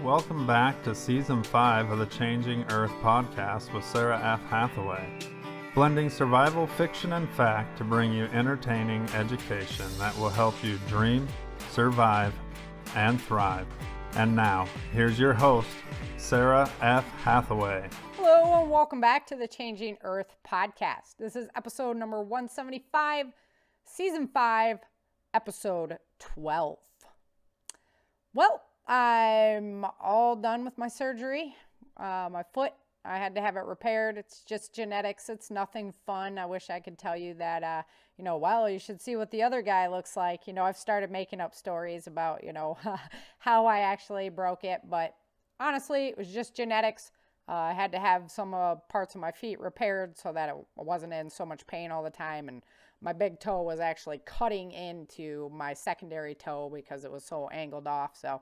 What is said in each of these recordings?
Welcome back to Season 5 of the Changing Earth podcast with Sara F. Hathaway, blending survival fiction and fact to bring you entertaining education that will help you dream, survive, and thrive. And now, here's your host, Sara F. Hathaway. Hello and welcome back to the Changing Earth podcast. This is episode number 175, Season 5, Episode 12. Well, I'm all done with my surgery. My foot, I had to have it repaired. It's just genetics. It's nothing fun. I wish I could tell you that, well, you should see what the other guy looks like. I've started making up stories about, how I actually broke it. But honestly, it was just genetics. I had to have some parts of my feet repaired so that it wasn't in so much pain all the time. And my big toe was actually cutting into my secondary toe because it was so angled off. So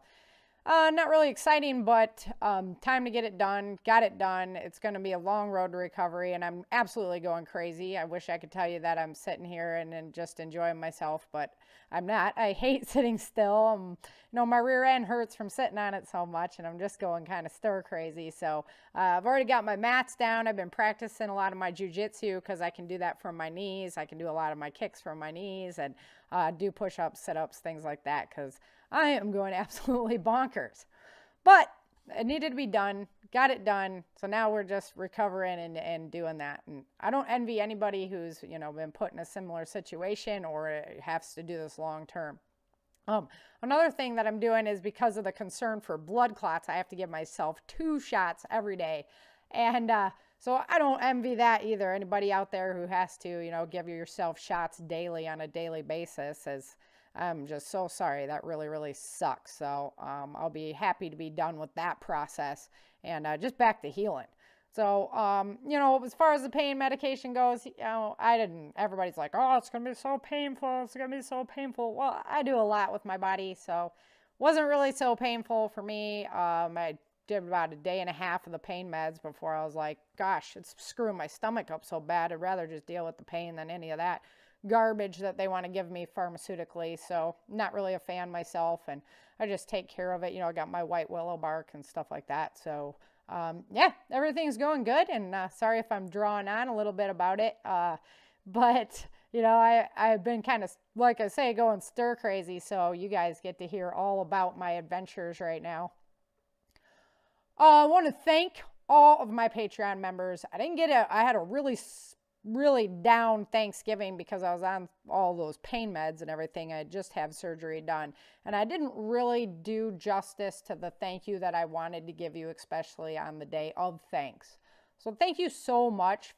not really exciting, but time to get it done. Got it done. It's going to be a long road to recovery, and I'm absolutely going crazy. I wish I could tell you that I'm sitting here and just enjoying myself, but I'm not. I hate sitting still. My rear end hurts from sitting on it so much, and I'm just going kind of stir crazy. So I've already got my mats down. I've been practicing a lot of my jujitsu because I can do that from my knees. I can do a lot of my kicks from my knees and do push-ups, sit-ups, things like that, because I am going absolutely bonkers. But it needed to be done. Got it done. So now we're just recovering and doing that. And I don't envy anybody who's, been put in a similar situation or has to do this long term. Another thing that I'm doing is because of the concern for blood clots, I have to give myself 2 shots every day. And so I don't envy that either. Anybody out there who has to, give yourself shots daily on a daily basis is, I'm just so sorry. That really, really sucks. So I'll be happy to be done with that process and just back to healing. So, as far as the pain medication goes, everybody's like, oh, it's going to be so painful. It's going to be so painful. Well, I do a lot with my body, so it wasn't really so painful for me. I did about a day and a half of the pain meds before I was like, gosh, it's screwing my stomach up so bad. I'd rather just deal with the pain than any of that garbage that they want to give me pharmaceutically. So not really a fan myself, and I just take care of it. I got my white willow bark and stuff like that. So everything's going good, and sorry if I'm drawing on a little bit about it, but I've been kind of, like I say, going stir crazy, so you guys get to hear all about my adventures right now. I want to thank all of my Patreon members. I had a really down Thanksgiving because I was on all those pain meds and everything. I just had surgery done, and I didn't really do justice to the thank you that I wanted to give you, especially on the day of thanks. So thank you so much,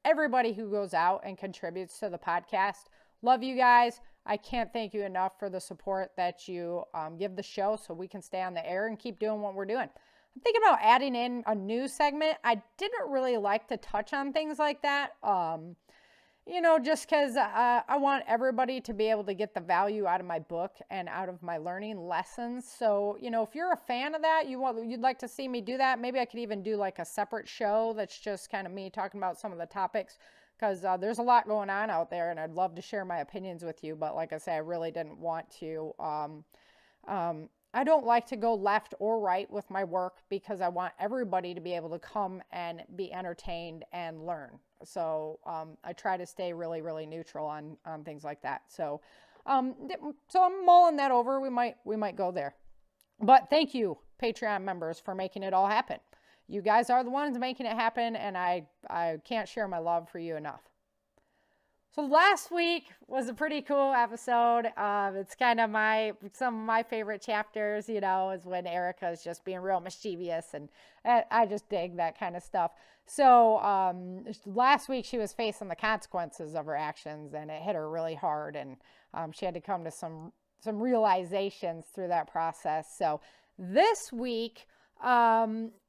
everybody who goes out and contributes to the podcast. Love you guys. I can't thank you enough for the support that you give the show so we can stay on the air and keep doing what we're doing. I'm thinking about adding in a new segment. I didn't really like to touch on things like that, just because I want everybody to be able to get the value out of my book and out of my learning lessons. So, if you're a fan of that, you'd like to see me do that, maybe I could even do like a separate show that's just kind of me talking about some of the topics, because there's a lot going on out there, and I'd love to share my opinions with you. But like I say, I really didn't want to I don't like to go left or right with my work because I want everybody to be able to come and be entertained and learn. So I try to stay really, really neutral on things like that. So I'm mulling that over. We might go there. But thank you, Patreon members, for making it all happen. You guys are the ones making it happen, and I can't share my love for you enough. So last week was a pretty cool episode. It's kind of some of my favorite chapters, is when Erica is just being real mischievous, and I just dig that kind of stuff. So last week she was facing the consequences of her actions, and it hit her really hard, and she had to come to some realizations through that process. So this week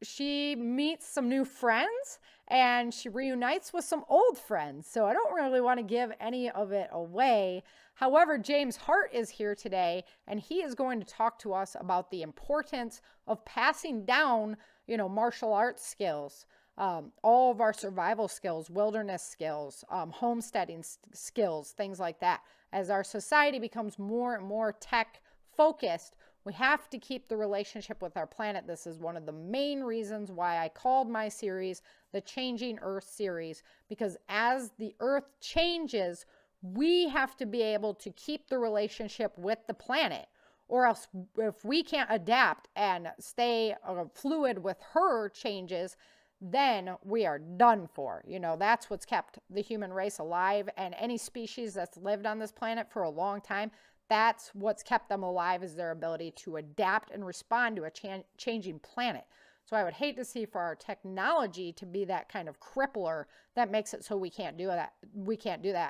she meets some new friends, and she reunites with some old friends. So I don't really want to give any of it away. However, James Hart is here today, and he is going to talk to us about the importance of passing down, martial arts skills, all of our survival skills, wilderness skills, homesteading skills, things like that. As our society becomes more and more tech focused, We have to keep the relationship with our planet. This is one of the main reasons why I called my series the Changing Earth series, because as the Earth changes, we have to be able to keep the relationship with the planet. Or else, if we can't adapt and stay fluid with her changes, then we are done for. That's what's kept the human race alive, and any species that's lived on this planet for a long time, that's what's kept them alive, is their ability to adapt and respond to a changing planet. So I would hate to see for our technology to be that kind of crippler that makes it so we can't do that.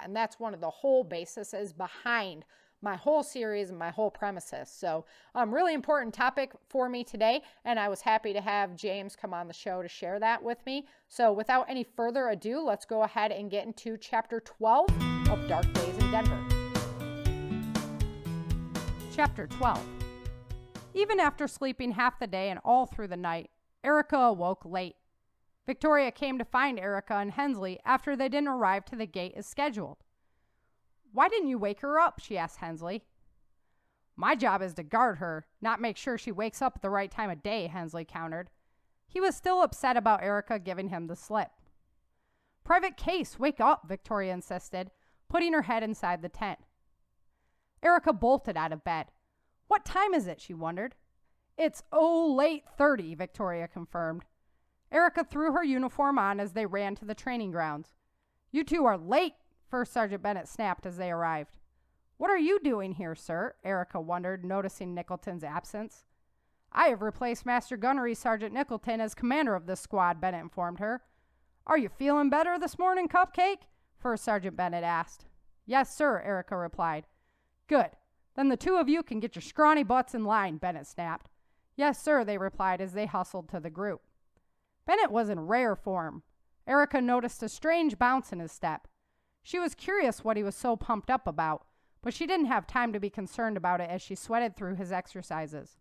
And that's one of the whole bases behind my whole series and my whole premises. So really important topic for me today, and I was happy to have James come on the show to share that with me. So without any further ado, let's go ahead and get into Chapter 12 of Dark Days in Denver. Chapter 12. Even after sleeping half the day and all through the night, Erica awoke late. Victoria came to find Erica and Hensley after they didn't arrive to the gate as scheduled. "Why didn't you wake her up?" she asked Hensley. "My job is to guard her, not make sure she wakes up at the right time of day," Hensley countered. He was still upset about Erica giving him the slip. "Private Case, wake up," Victoria insisted, putting her head inside the tent. Erica bolted out of bed. "What time is it?" she wondered. "It's late 30, Victoria confirmed. Erica threw her uniform on as they ran to the training grounds. "You two are late," First Sergeant Bennett snapped as they arrived. "What are you doing here, sir?" Erica wondered, noticing Nicholton's absence. "I have replaced Master Gunnery Sergeant Nicholton as commander of this squad," Bennett informed her. "Are you feeling better this morning, Cupcake?" First Sergeant Bennett asked. "Yes, sir," Erica replied. "Good. Then the two of you can get your scrawny butts in line," Bennett snapped. "Yes, sir," they replied as they hustled to the group. Bennett was in rare form. Erica noticed a strange bounce in his step. She was curious what he was so pumped up about, but she didn't have time to be concerned about it as she sweated through his exercises.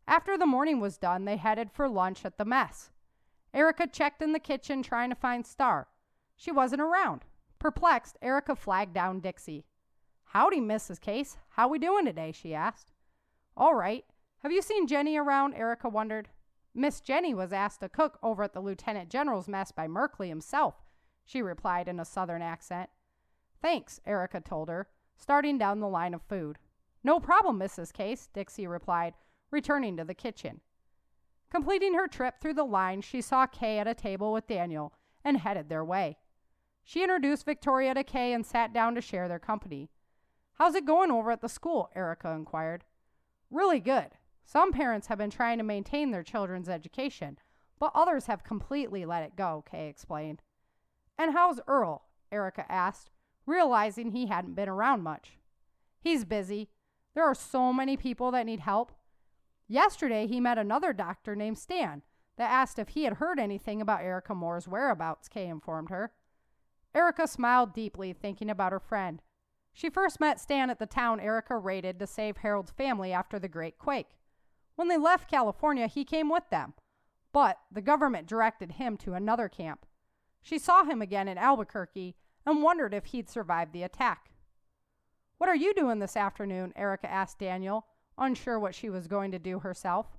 After the morning was done, they headed for lunch at the mess. Erica checked in the kitchen trying to find Star. She wasn't around. Perplexed, Erica flagged down Dixie. "Howdy, Mrs. Case. How we doing today?" she asked. "All right. Have you seen Jenny around?" Erica wondered. "Miss Jenny was asked to cook over at the Lieutenant General's mess by Merkley himself," she replied in a southern accent. "Thanks," Erica told her, starting down the line of food. "No problem, Mrs. Case," Dixie replied, returning to the kitchen. Completing her trip through the line, she saw Kay at a table with Daniel and headed their way. She introduced Victoria to Kay and sat down to share their company. "How's it going over at the school?" Erica inquired. "Really good. Some parents have been trying to maintain their children's education, but others have completely let it go," Kay explained. "And how's Earl?" Erica asked, realizing he hadn't been around much. "He's busy. There are so many people that need help. Yesterday he met another doctor named Stan that asked if he had heard anything about Erica Moore's whereabouts," Kay informed her. Erica smiled deeply, thinking about her friend. She first met Stan at the town Erica raided to save Harold's family after the Great Quake. When they left California, he came with them, but the government directed him to another camp. She saw him again in Albuquerque and wondered if he'd survived the attack. "What are you doing this afternoon?" Erica asked Daniel, unsure what she was going to do herself.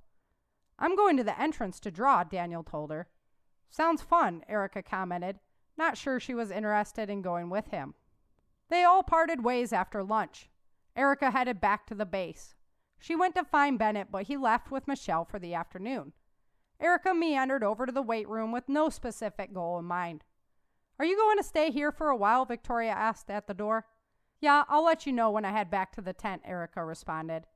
"I'm going to the entrance to draw," Daniel told her. "Sounds fun," Erica commented, not sure she was interested in going with him. They all parted ways after lunch. Erica headed back to the base. She went to find Bennett, but he left with Michelle for the afternoon. Erica meandered over to the weight room with no specific goal in mind. "Are you going to stay here for a while?" Victoria asked at the door. "Yeah, I'll let you know when I head back to the tent," Erica responded.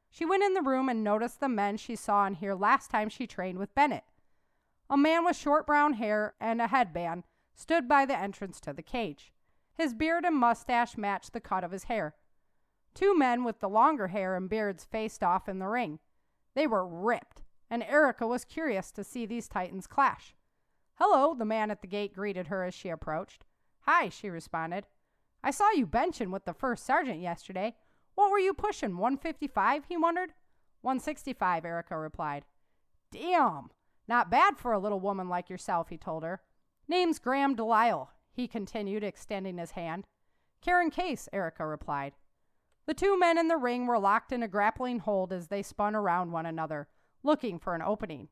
She went in the room and noticed the men she saw in here last time she trained with Bennett. A man with short brown hair and a headband stood by the entrance to the cage. His beard and mustache matched the cut of his hair. Two men with the longer hair and beards faced off in the ring. They were ripped, and Erica was curious to see these titans clash. "Hello," the man at the gate greeted her as she approached. "Hi," she responded. "I saw you benching with the first sergeant yesterday. What were you pushing, 155, he wondered. 165, Erica replied. "Damn, not bad for a little woman like yourself," he told her. "Name's Graham Delisle," he continued, extending his hand. "Karen Case," Erica replied. The two men in the ring were locked in a grappling hold as they spun around one another, looking for an opening.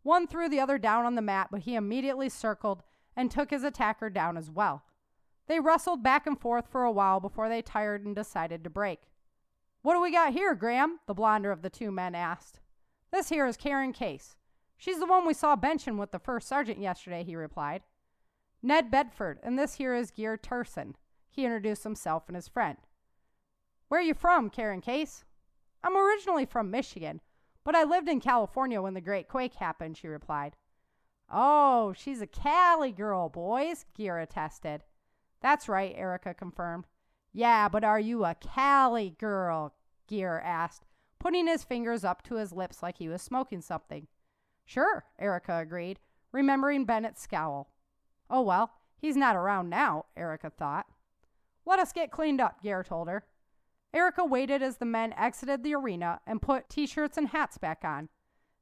One threw the other down on the mat, but he immediately circled and took his attacker down as well. They wrestled back and forth for a while before they tired and decided to break. "What do we got here, Graham?" the blonder of the two men asked. "This here is Karen Case. She's the one we saw benching with the first sergeant yesterday," he replied. "Ned Bedford, and this here is Gear Turson," he introduced himself and his friend. "Where are you from, Karen Case?" "I'm originally from Michigan, but I lived in California when the Great Quake happened," she replied. "Oh, she's a Cali girl, boys," Gear attested. "That's right," Erica confirmed. "Yeah, but are you a Cali girl?" Gear asked, putting his fingers up to his lips like he was smoking something. "Sure," Erica agreed, remembering Bennett's scowl. "Oh well, he's not around now," Erica thought. "Let us get cleaned up," Gear told her. Erica waited as the men exited the arena and put t-shirts and hats back on.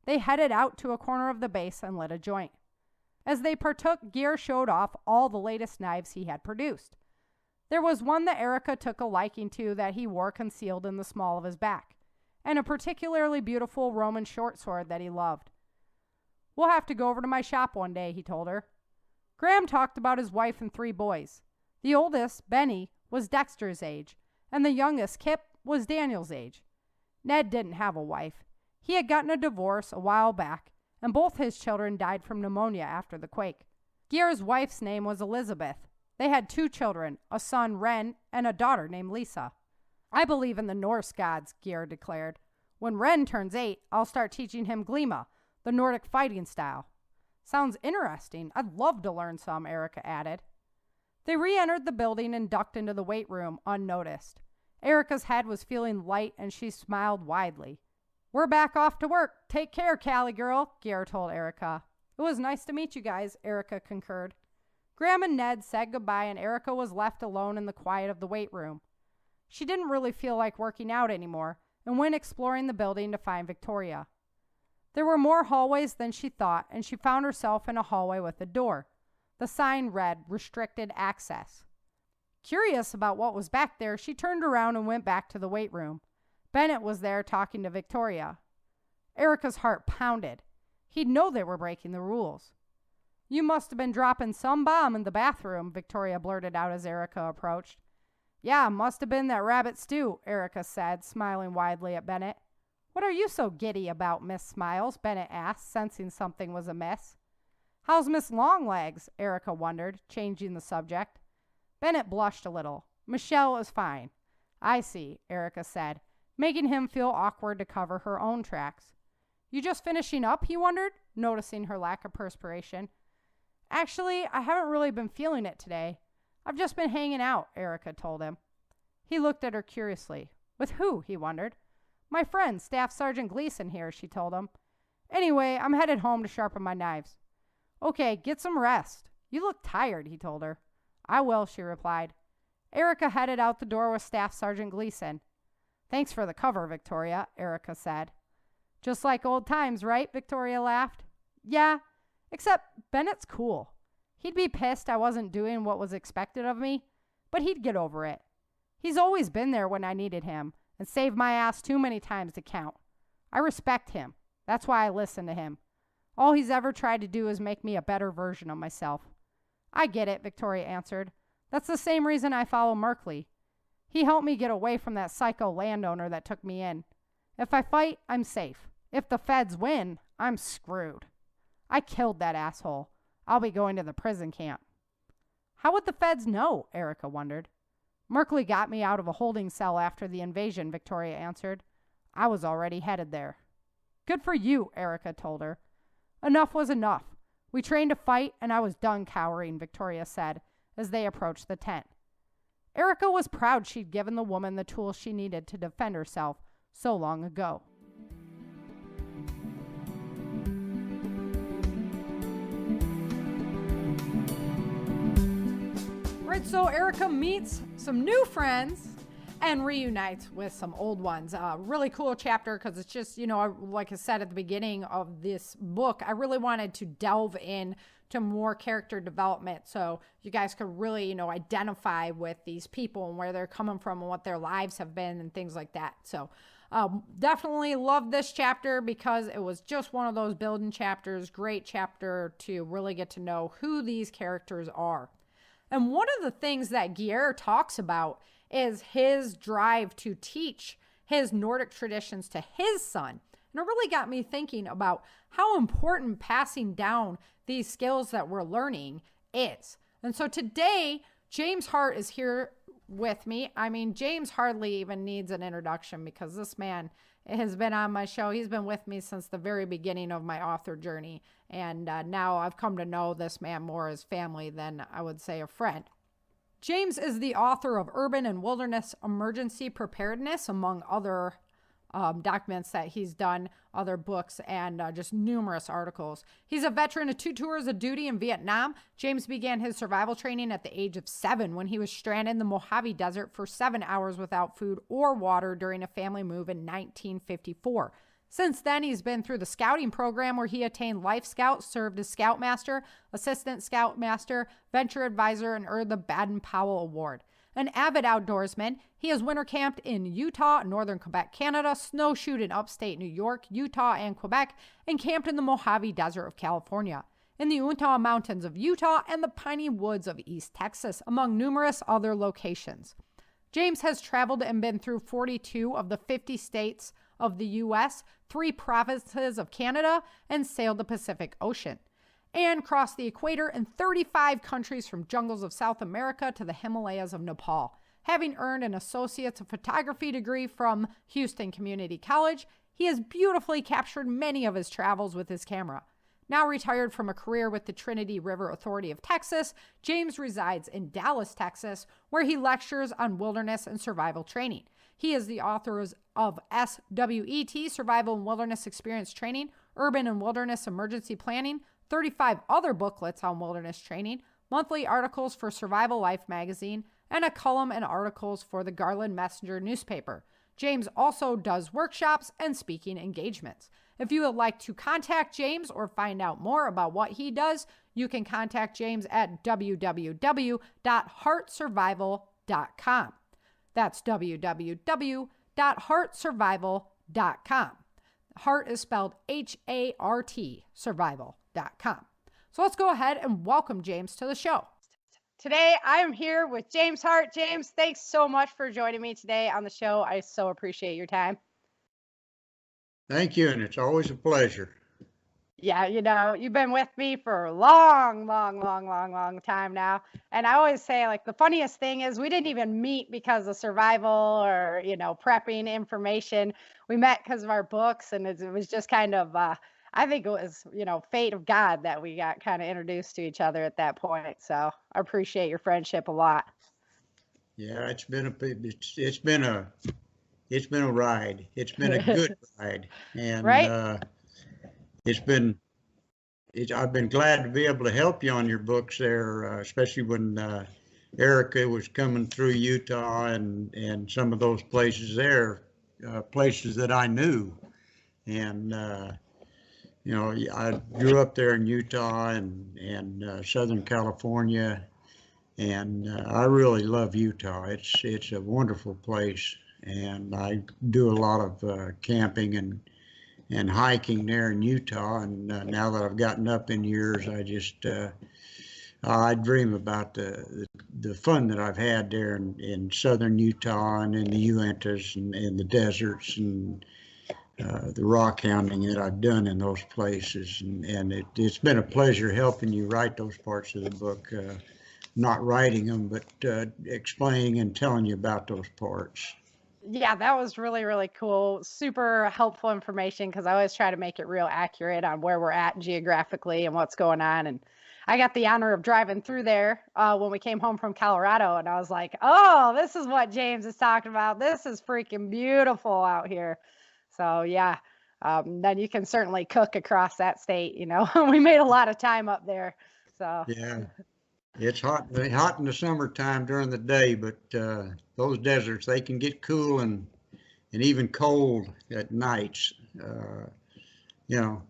They headed out to a corner of the base and lit a joint. As they partook, Gear showed off all the latest knives he had produced. There was one that Erica took a liking to that he wore concealed in the small of his back, and a particularly beautiful Roman short sword that he loved. "We'll have to go over to my shop one day," he told her. Graham talked about his wife and 3 boys. The oldest, Benny, was Dexter's age, and the youngest, Kip, was Daniel's age. Ned didn't have a wife. He had gotten a divorce a while back, and both his children died from pneumonia after the quake. Gear's wife's name was Elizabeth. They had 2 children, a son, Ren, and a daughter named Lisa. "I believe in the Norse gods," Gear declared. "When Ren turns 8, I'll start teaching him Glima, the Nordic fighting style." "Sounds interesting. I'd love to learn some," Erica added. They re-entered the building and ducked into the weight room unnoticed. Erica's head was feeling light and she smiled widely. "We're back off to work. Take care, Cali girl," Gear told Erica. "It was nice to meet you guys," Erica concurred. Graham and Ned said goodbye and Erica was left alone in the quiet of the weight room. She didn't really feel like working out anymore and went exploring the building to find Victoria. There were more hallways than she thought, and she found herself in a hallway with a door. The sign read, "Restricted Access." Curious about what was back there, she turned around and went back to the weight room. Bennett was there talking to Victoria. Erica's heart pounded. He'd know they were breaking the rules. "You must have been dropping some bomb in the bathroom," Victoria blurted out as Erica approached. "Yeah, must have been that rabbit stew," Erica said, smiling widely at Bennett. "What are you so giddy about, Miss Smiles?" Bennett asked, sensing something was amiss. "How's Miss Longlegs?" Erica wondered, changing the subject. Bennett blushed a little. "Michelle is fine." "I see," Erica said, making him feel awkward to cover her own tracks. "You just finishing up?" he wondered, noticing her lack of perspiration. "Actually, I haven't really been feeling it today. I've just been hanging out," Erica told him. He looked at her curiously. "With who?" he wondered. "My friend, Staff Sergeant Gleason here," she told him. "Anyway, I'm headed home to sharpen my knives." "Okay, get some rest. You look tired," he told her. "I will," she replied. Erica headed out the door with Staff Sergeant Gleason. "Thanks for the cover, Victoria," Erica said. "Just like old times, right?" Victoria laughed. "Yeah, except Bennett's cool. He'd be pissed I wasn't doing what was expected of me, but he'd get over it. He's always been there when I needed him and saved my ass too many times to count. I respect him. That's why I listen to him. All he's ever tried to do is make me a better version of myself." "I get it," Victoria answered. "That's the same reason I follow Merkley. He helped me get away from that psycho landowner that took me in. If I fight, I'm safe. If the feds win, I'm screwed. I killed that asshole. I'll be going to the prison camp." "How would the feds know?" Erica wondered. "Merkley got me out of a holding cell after the invasion," Victoria answered. "I was already headed there." "Good for you," Erica told her. "Enough was enough. We trained to fight, and I was done cowering," Victoria said as they approached the tent. Erica was proud she'd given the woman the tools she needed to defend herself so long ago. Right, so Erica meets some new friends and reunites with some old ones. Really cool chapter because it's just, like I said at the beginning of this book, I really wanted to delve in to more character development. So you guys could really, you know, identify with these people and where they're coming from and what their lives have been and things like that. So definitely love this chapter because it was just one of those building chapters. Great chapter to really get to know who these characters are. And one of the things that Geir talks about is his drive to teach his Nordic traditions to his son. And it really got me thinking about how important passing down these skills that we're learning is. And so today, James Hart is here with me. I mean, James hardly even needs an introduction because this man has been on my show. He's been with me since the very beginning of my author journey. And now I've come to know this man more as family than I would say a friend. James is the author of Urban and Wilderness Emergency Preparedness, among other documents that he's done, other books, and just numerous articles. He's a veteran of 2 tours of duty in Vietnam. James began his survival training at the age of 7 when he was stranded in the Mojave Desert for 7 hours without food or water during a family move in 1954. Since then, he's been through the scouting program where he attained Life Scout, served as Scoutmaster, Assistant Scoutmaster, Venture Advisor, and earned the Baden-Powell Award. An avid outdoorsman, he has winter camped in Utah, northern Quebec, Canada, snowshoed in upstate New York, Utah, and Quebec, and camped in the Mojave Desert of California, in the Uintah Mountains of Utah, and the piney woods of East Texas, among numerous other locations. James has traveled and been through 42 of the 50 states of the U.S., 3 provinces of Canada, and sailed the Pacific Ocean, and crossed the equator in 35 countries from jungles of South America to the Himalayas of Nepal. Having earned an Associate's of Photography degree from Houston Community College, he has beautifully captured many of his travels with his camera. Now retired from a career with the Trinity River Authority of Texas, James resides in Dallas, Texas, where he lectures on wilderness and survival training. He is the author of SWET, Survival and Wilderness Experience Training, Urban and Wilderness Emergency Planning, 35 other booklets on wilderness training, monthly articles for Survival Life magazine, and a column and articles for the Garland Messenger newspaper. James also does workshops and speaking engagements. If you would like to contact James or find out more about what he does, you can contact James at www.heartsurvival.com. That's www.heartsurvival.com. Heart is spelled H-A-R-T, survival.com. So let's go ahead and welcome James to the show. Today, I am here with James Hart. James, thanks so much for joining me today on the show. I so appreciate your time. Thank you, and it's always a pleasure. Yeah, you know, you've been with me for a long time now. And I always say, like, the funniest thing is we didn't even meet because of survival or, you know, prepping information. We met because of our books, and it was just kind of, I think it was, you know, fate of God that we got kind of introduced to each other at that point. So I appreciate your friendship a lot. Yeah, it's been a ride. It's been a good ride, and right? I've been glad to be able to help you on your books there, especially when Erica was coming through Utah and some of those places there, places that I knew. And, you know, I grew up there in Utah and Southern California, and I really love Utah. It's a wonderful place, and I do a lot of camping and hiking there in Utah, and now that I've gotten up in years, I dream about the fun that I've had there in southern Utah and in the Uintas and in the deserts and the rock hounding that I've done in those places, and it's been a pleasure helping you write those parts of the book, not writing them, but explaining and telling you about those parts. Yeah, that was really, really cool. Super helpful information because I always try to make it real accurate on where we're at geographically and what's going on. And I got the honor of driving through there when we came home from Colorado, and I was like, oh, this is what James is talking about. This is freaking beautiful out here. So yeah, then you can certainly cook across that state. You know, we made a lot of time up there. So yeah. It's hot in the summertime during the day, but those deserts, they can get cool and even cold at nights. You know,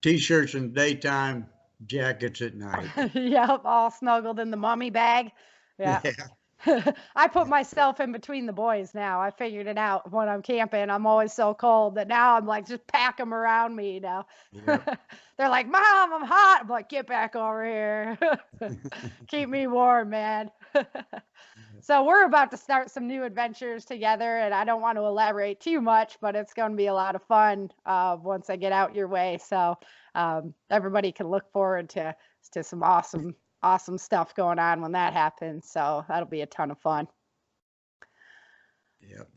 t-shirts in the daytime, jackets at night. Yep, all snuggled in the mummy bag. Yeah. Yeah. I put myself in between the boys now. I figured it out when I'm camping. I'm always so cold that now I'm like, just pack them around me, Yep. They're like, Mom, I'm hot. I'm like, get back over here. Keep me warm, man. So we're about to start some new adventures together, and I don't want to elaborate too much, but it's going to be a lot of fun once I get out your way. So everybody can look forward to some awesome stuff going on when that happens. So that'll be a ton of fun. Yep.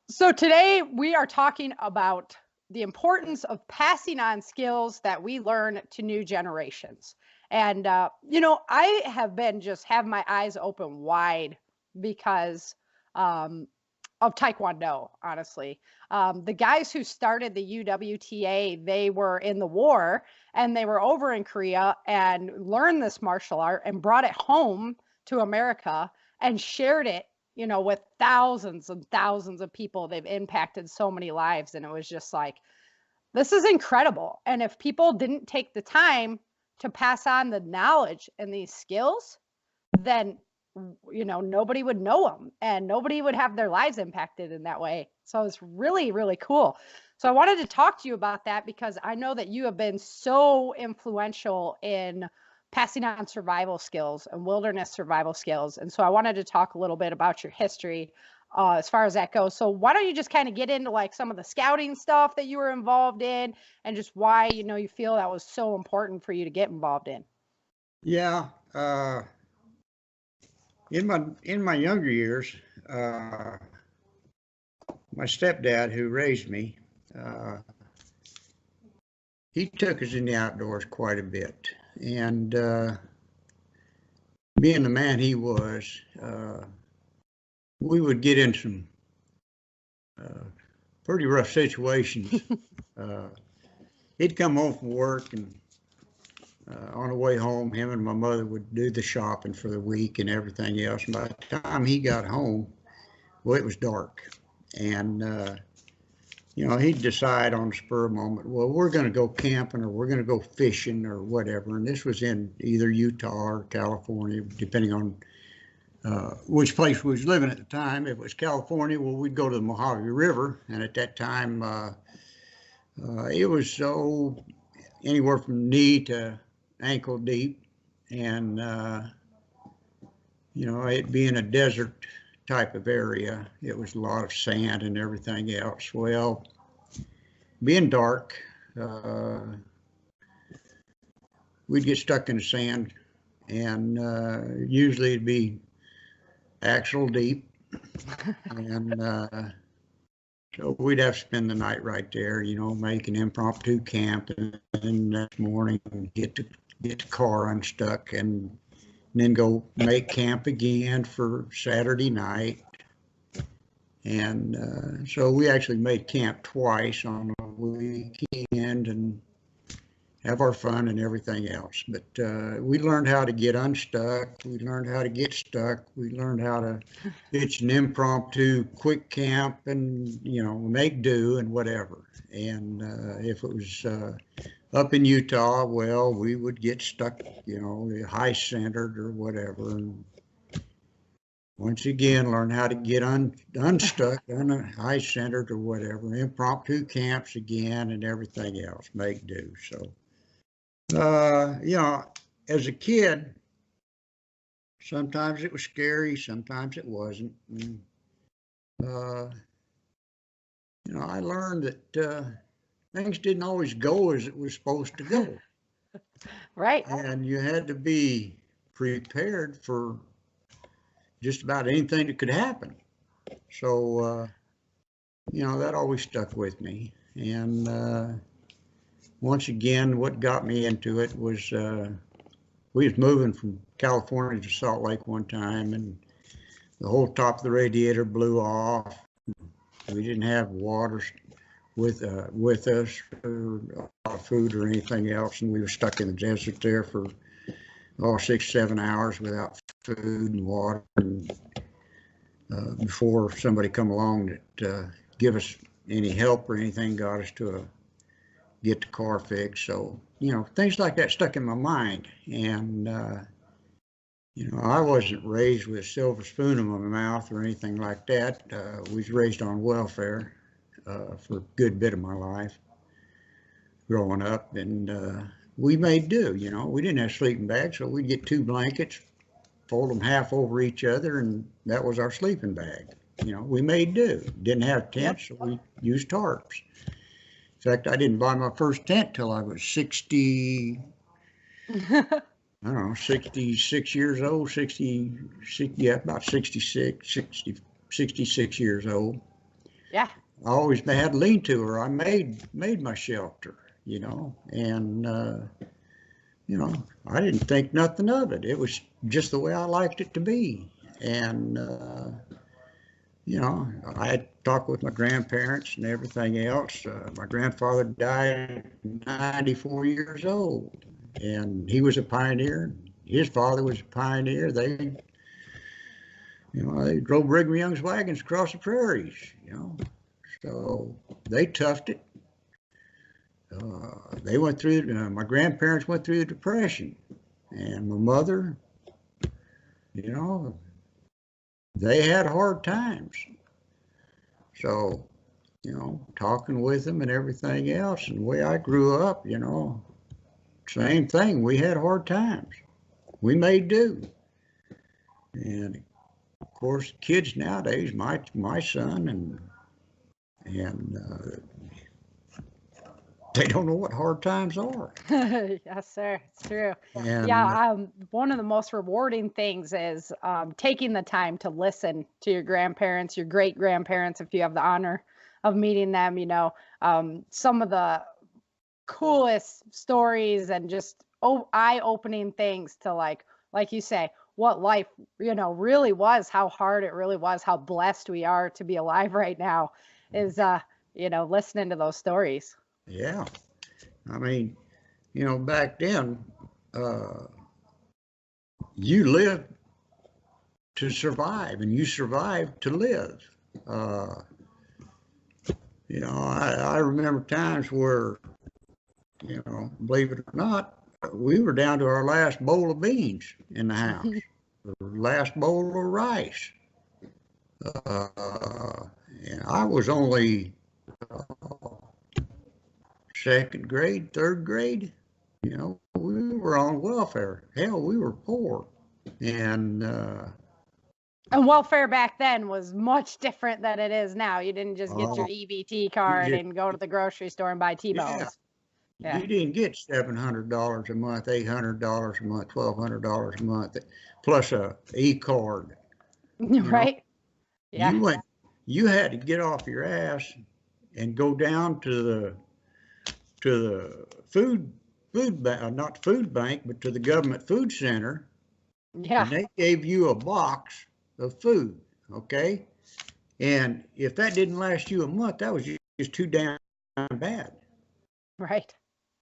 So today we are talking about the importance of passing on skills that we learn to new generations. And, I have been just have my eyes open wide because of Taekwondo, honestly. The guys who started the UWTA, they were in the war and they were over in Korea and learned this martial art and brought it home to America and shared it, with thousands and thousands of people. They've impacted so many lives. And it was just like, this is incredible. And if people didn't take the time to pass on the knowledge and these skills, then nobody would know them and nobody would have their lives impacted in that way. So it's really, really cool. So I wanted to talk to you about that because I know that you have been so influential in passing on survival skills and wilderness survival skills. And so I wanted to talk a little bit about your history as far as that goes. So why don't you just kind of get into like some of the scouting stuff that you were involved in and just why, you feel that was so important for you to get involved in? Yeah. In my younger years, my stepdad, who raised me, he took us in the outdoors quite a bit. And being the man he was, we would get in some pretty rough situations. He'd come home from work and on the way home, him and my mother would do the shopping for the week and everything else. And by the time he got home, well, it was dark. And, he'd decide on the spur of the moment, well, we're going to go camping or we're going to go fishing or whatever. And this was in either Utah or California, depending on which place we was living at the time. If it was California, well, we'd go to the Mojave River. And at that time, it was anywhere from knee to ankle deep, and it being a desert type of area, it was a lot of sand and everything else. Well, being dark, we'd get stuck in the sand, and usually it'd be axle deep, and so we'd have to spend the night right there, make an impromptu camp, and then next morning get the car unstuck and then go make camp again for Saturday night. And so we actually made camp twice on a weekend and have our fun and everything else. But we learned how to get unstuck. We learned how to get stuck. We learned how to pitch an impromptu quick camp and, make do and whatever. And if it was up in Utah, well, we would get stuck, high centered or whatever. And once again, learn how to get unstuck, high centered or whatever. Impromptu camps again and everything else, make do. So, as a kid, sometimes it was scary, sometimes it wasn't. And, I learned that things didn't always go as it was supposed to go. Right. And you had to be prepared for just about anything that could happen. So, that always stuck with me. And once again, what got me into it was we was moving from California to Salt Lake one time, and the whole top of the radiator blew off. We didn't have water with us or food or anything else, and we were stuck in the desert there for 6-7 hours without food and water. And before somebody come along that give us any help or anything, got us to get the car fixed. So things like that stuck in my mind. And, I wasn't raised with a silver spoon in my mouth or anything like that. Was raised on welfare for a good bit of my life growing up. And we made do, we didn't have sleeping bags, so we'd get 2 blankets, fold them half over each other, and that was our sleeping bag. We made do. Didn't have tents, so we used tarps. In fact, I didn't buy my first tent till I was 60, I don't know, 66 years old, about 66 years old. Yeah. I always had lean-to, or I made my shelter, and, I didn't think nothing of it. It was just the way I liked it to be. And, I had talked with my grandparents and everything else. My grandfather died at 94 years old, and he was a pioneer. His father was a pioneer. They drove Brigham Young's wagons across the prairies, so they toughed it. They went through, my grandparents went through the Depression, and my mother, they had hard times. So, talking with them and everything else, and the way I grew up, same thing. We had hard times. We made do. And of course, kids nowadays, my son and they don't know what hard times are. Yes, sir. It's true. And, Yeah. One of the most rewarding things is taking the time to listen to your grandparents, your great grandparents, if you have the honor of meeting them. Some of the coolest stories and just eye-opening things to like you say, what life, really was, how hard it really was, how blessed we are to be alive right now is, listening to those stories. Yeah. I mean, back then, you lived to survive, and you survived to live. I remember times where, believe it or not, we were down to our last bowl of beans in the house, the last bowl of rice. And I was only second grade, third grade. We were on welfare. Hell, we were poor. And welfare back then was much different than it is now. You didn't just get your EBT card and go to the grocery store and buy T-bones. Yeah. You didn't get $700 a month, $800 a month, $1,200 a month, plus a e-card. Right? Yeah. You had to get off your ass and go down to the food bank, not food bank, but to the government food center. Yeah. And they gave you a box of food, okay? And if that didn't last you a month, that was just too damn bad. Right.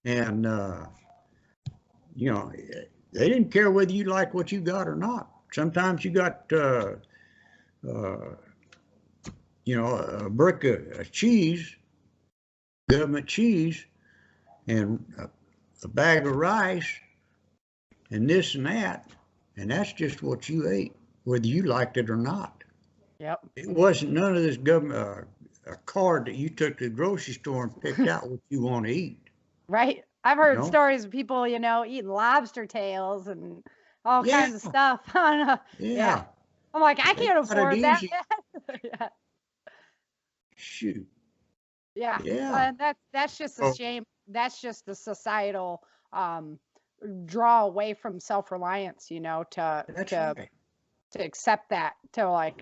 And, they didn't care whether you liked what you got or not. Sometimes you got, a brick of cheese, government cheese, and a bag of rice, and this and that, and that's just what you ate, whether you liked it or not. Yep. It wasn't none of this government, a card that you took to the grocery store and picked out what you want to eat. Right. I've heard stories of people, eating lobster tails and all kinds of stuff. Yeah. I'm like, I can't afford that. Yeah. Shoot. Yeah. Yeah. That's just a shame. That's just the societal draw away from self-reliance, to accept that, to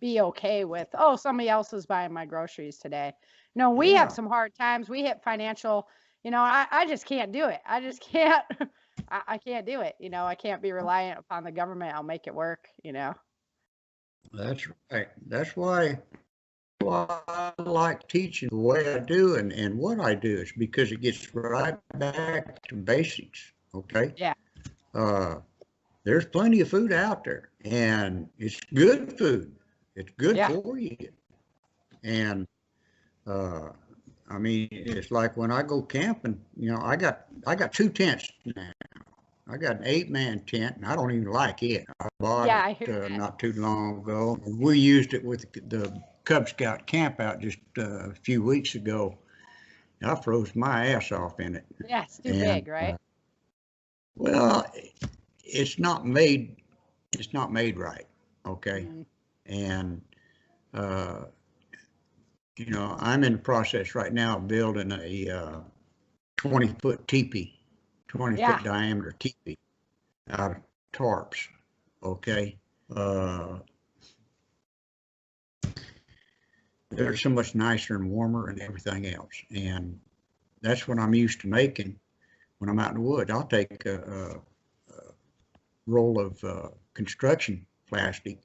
be okay with, somebody else is buying my groceries today. We have some hard times. We hit financial, I just can't do it. I just can't, I can't do it. I can't be reliant upon the government. I'll make it work, That's right. That's why I like teaching the way I do and what I do is because it gets right back to basics. Okay. Yeah. There's plenty of food out there, and it's good food. It's good for you. And I mean, it's like when I go camping, I got 2 tents now. I got an 8-man tent, and I don't even like it. I bought Yeah, I it hear that. not too long ago. We used it with the Cub Scout camp out just a few weeks ago. I froze my ass off in it. Yeah, it's too And big, right? well, it's not made. It's not made right. Okay, Mm. and I'm in the process right now of building a 20-foot teepee, 20-foot Yeah. diameter teepee out of tarps. Okay. They're so much nicer and warmer and everything else. And that's what I'm used to making when I'm out in the woods. I'll take a roll of construction plastic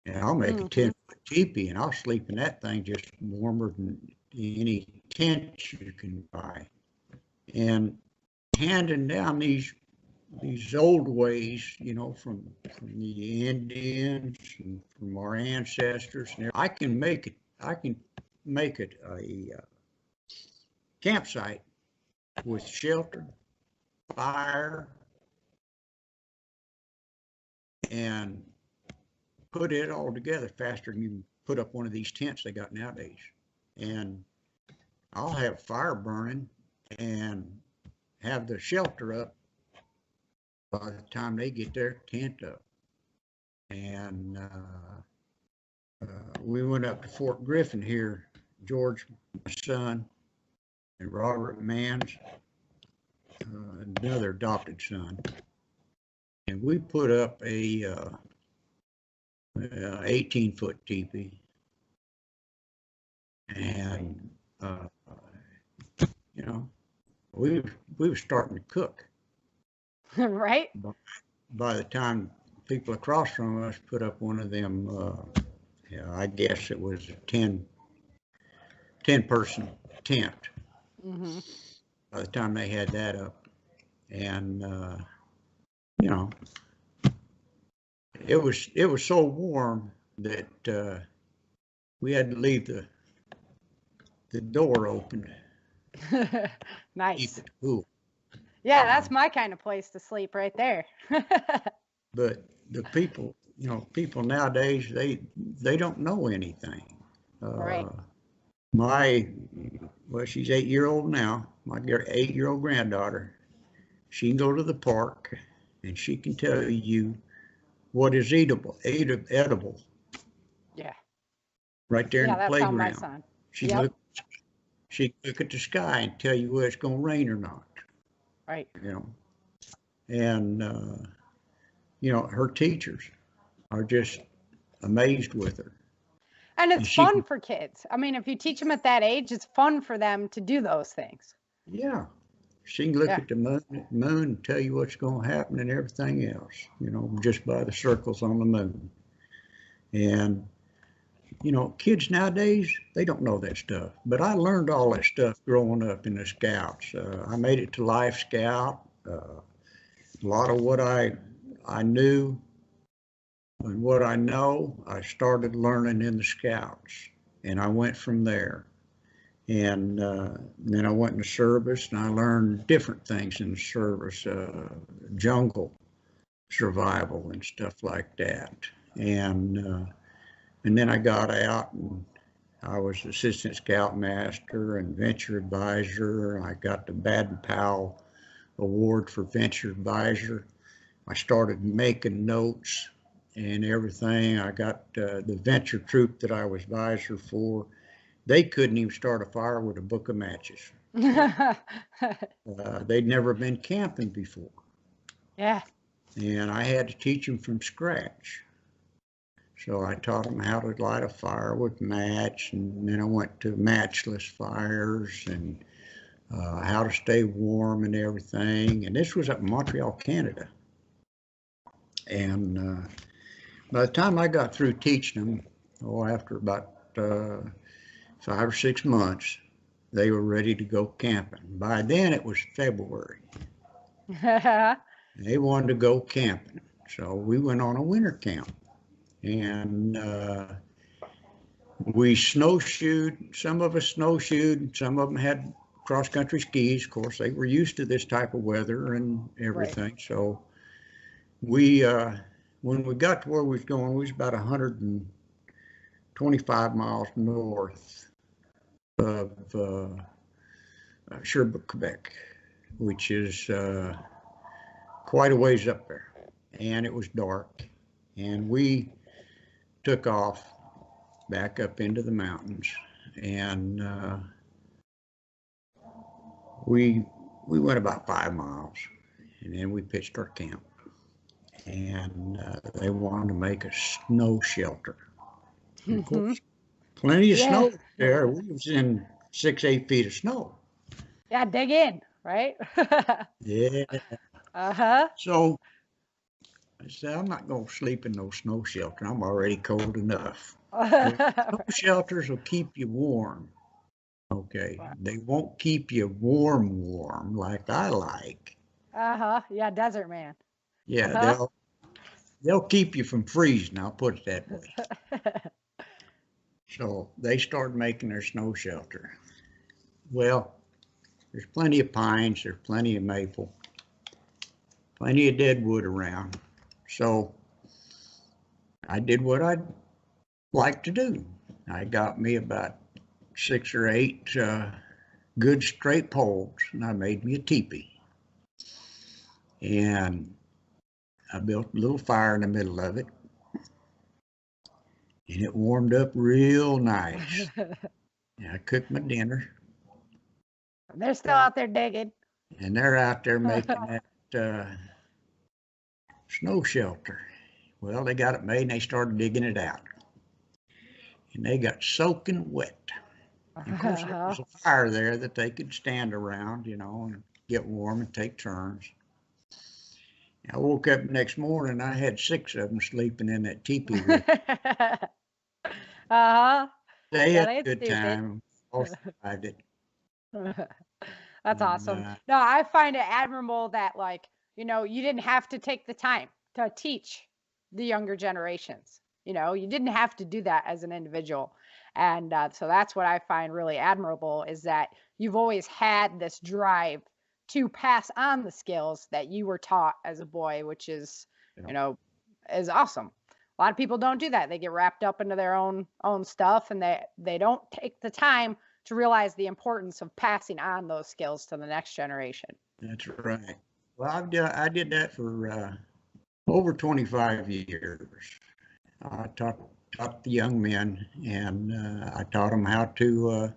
and I'll make a 10-foot teepee and I'll sleep in that thing just warmer than any tent you can buy. And handing down these old ways, from the Indians and from our ancestors. I can make it a campsite with shelter, fire, and put it all together faster than you can put up one of these tents they got nowadays. And I'll have fire burning and have the shelter up by the time they get their tent up. And we went up to Fort Griffin here, George, my son, and Robert Mans, another adopted son. And we put up a 18-foot teepee. And, we were starting to cook. Right? By the time people across from us put up one of them, I guess it was a 10-person tent. Mm-hmm. By the time they had that up, and it was so warm that we had to leave the door open. Nice. Keep it cool. Yeah, that's my kind of place to sleep right there. But the people, people nowadays, they don't know anything. Right. She's 8-year-old now. My 8-year-old granddaughter, she can go to the park and she can tell you what is edible. Yeah. Right there in the that's how my playground. son. She Yep. look at the sky and tell you whether it's going to rain or not. Right. And her teachers are just amazed with her. And it's fun for kids. I mean, if you teach them at that age, it's fun for them to do those things. Yeah. She can look at the moon and tell you what's going to happen and everything else, just by the circles on the moon. And, kids nowadays, they don't know that stuff. But I learned all that stuff growing up in the Scouts. I made it to Life Scout. A lot of what I knew and what I know, I started learning in the Scouts. And I went from there. And then I went in the service and I learned different things in the service, jungle survival and stuff like that. And then I got out and I was assistant scoutmaster and venture advisor. I got the Baden-Powell Award for venture advisor. I started making notes and everything. I got the venture troop that I was advisor for. They couldn't even start a fire with a book of matches. They'd never been camping before. Yeah. And I had to teach them from scratch. So I taught them how to light a fire with match, and then I went to matchless fires and how to stay warm and everything. And this was up in Montreal, Canada. And by the time I got through teaching them, after about 5 or 6 months, they were ready to go camping. By then it was February. They wanted to go camping. So we went on a winter camp. And We snowshoed. Some of us snowshoed. Some of them had cross-country skis. Of course, they were used to this type of weather and everything. Right. So we, when we got to where we was going, we was about 125 miles north of Sherbrooke, Quebec, which is quite a ways up there. And it was dark. And we took off back up into the mountains, and we went about 5 miles, and then we pitched our camp. And they wanted to make a snow shelter. And of course, plenty of snow there. We was in 6-8 feet of snow. Yeah, dig in, right? Yeah. Uh-huh. So I said, I'm not going to sleep in no snow shelter. I'm already cold enough. Snow shelters will keep you warm. Okay. They won't keep you warm like I like. Uh-huh. Yeah, desert man. Yeah, they'll keep you from freezing, I'll put it that way. So they started making their snow shelter. Well, there's plenty of pines, there's plenty of maple, plenty of dead wood around. So I did what I'd like to do. I got me about 6 or 8 good straight poles, and I made me a teepee. And I built a little fire in the middle of it, and it warmed up real nice. And I cooked my dinner. They're still out there digging. And they're out there making that snow shelter. Well, they got it made, and they started digging it out. And they got soaking wet. And of course, there was a fire there that they could stand around, and get warm and take turns. I woke up the next morning, I had 6 of them sleeping in that teepee with me. They had a good time. All survived it. That's awesome. No, I find it admirable that, you didn't have to take the time to teach the younger generations. You didn't have to do that as an individual. And so that's what I find really admirable, is that you've always had this drive to pass on the skills that you were taught as a boy, which is, is awesome. A lot of people don't do that. They get wrapped up into their own stuff, and they don't take the time to realize the importance of passing on those skills to the next generation. That's right. Well, I did that for over 25 years. I taught the young men, and I taught them how to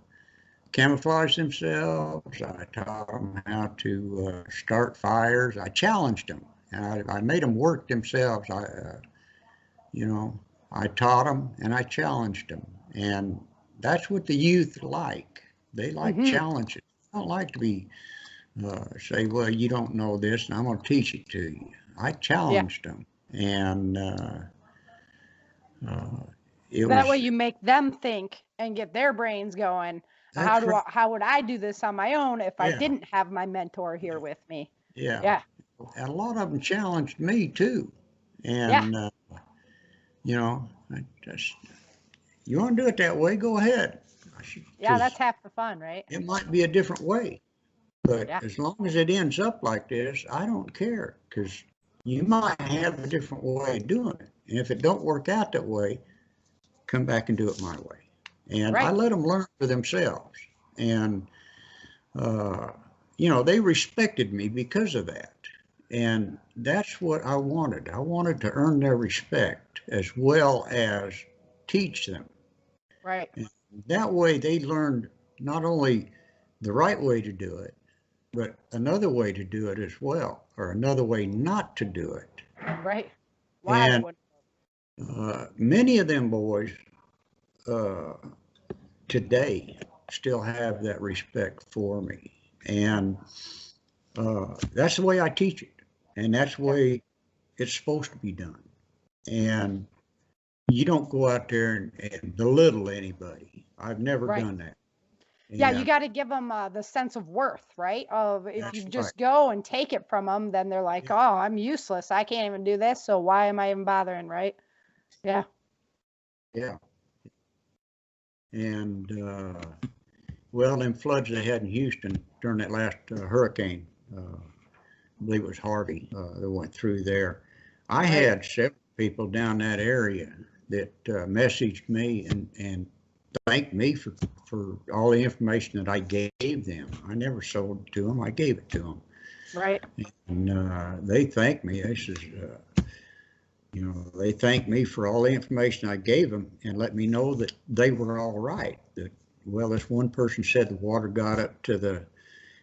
camouflage themselves. I taught them how to start fires. I challenged them. I made them work themselves. I taught them and I challenged them, and that's what the youth like. They like challenges. They don't like to be say, well, you don't know this, and I'm going to teach it to you. I challenged them, and that way you make them think and get their brains going. How would I do this on my own if I didn't have my mentor here with me? Yeah. And a lot of them challenged me too. And you want to do it that way, go ahead. That's half the fun, right? It might be a different way, but as long as it ends up like this, I don't care, because you might have a different way of doing it. And if it don't work out that way, come back and do it my way. And I let them learn for themselves. And, they respected me because of that. And that's what I wanted. I wanted to earn their respect as well as teach them. Right. And that way they learned not only the right way to do it, but another way to do it as well, or another way not to do it. Right. And many of them boys today still have that respect for me. And that's the way I teach it. And that's the way it's supposed to be done. And you don't go out there and belittle anybody. I've never done that. Yeah, you got to give them the sense of worth, right? If you just go and take it from them, then they're like, oh, I'm useless. I can't even do this. So why am I even bothering, right? Yeah. Yeah. And well, them floods they had in Houston during that last hurricane, I believe it was Harvey, that went through there. I Right. had several people down that area that messaged me and thanked me for all the information that I gave them. I never sold it to them. I gave it to them. Right. And they thanked me. They says, they thanked me for all the information I gave them and let me know that they were all right. That, well, this one person said the water got up to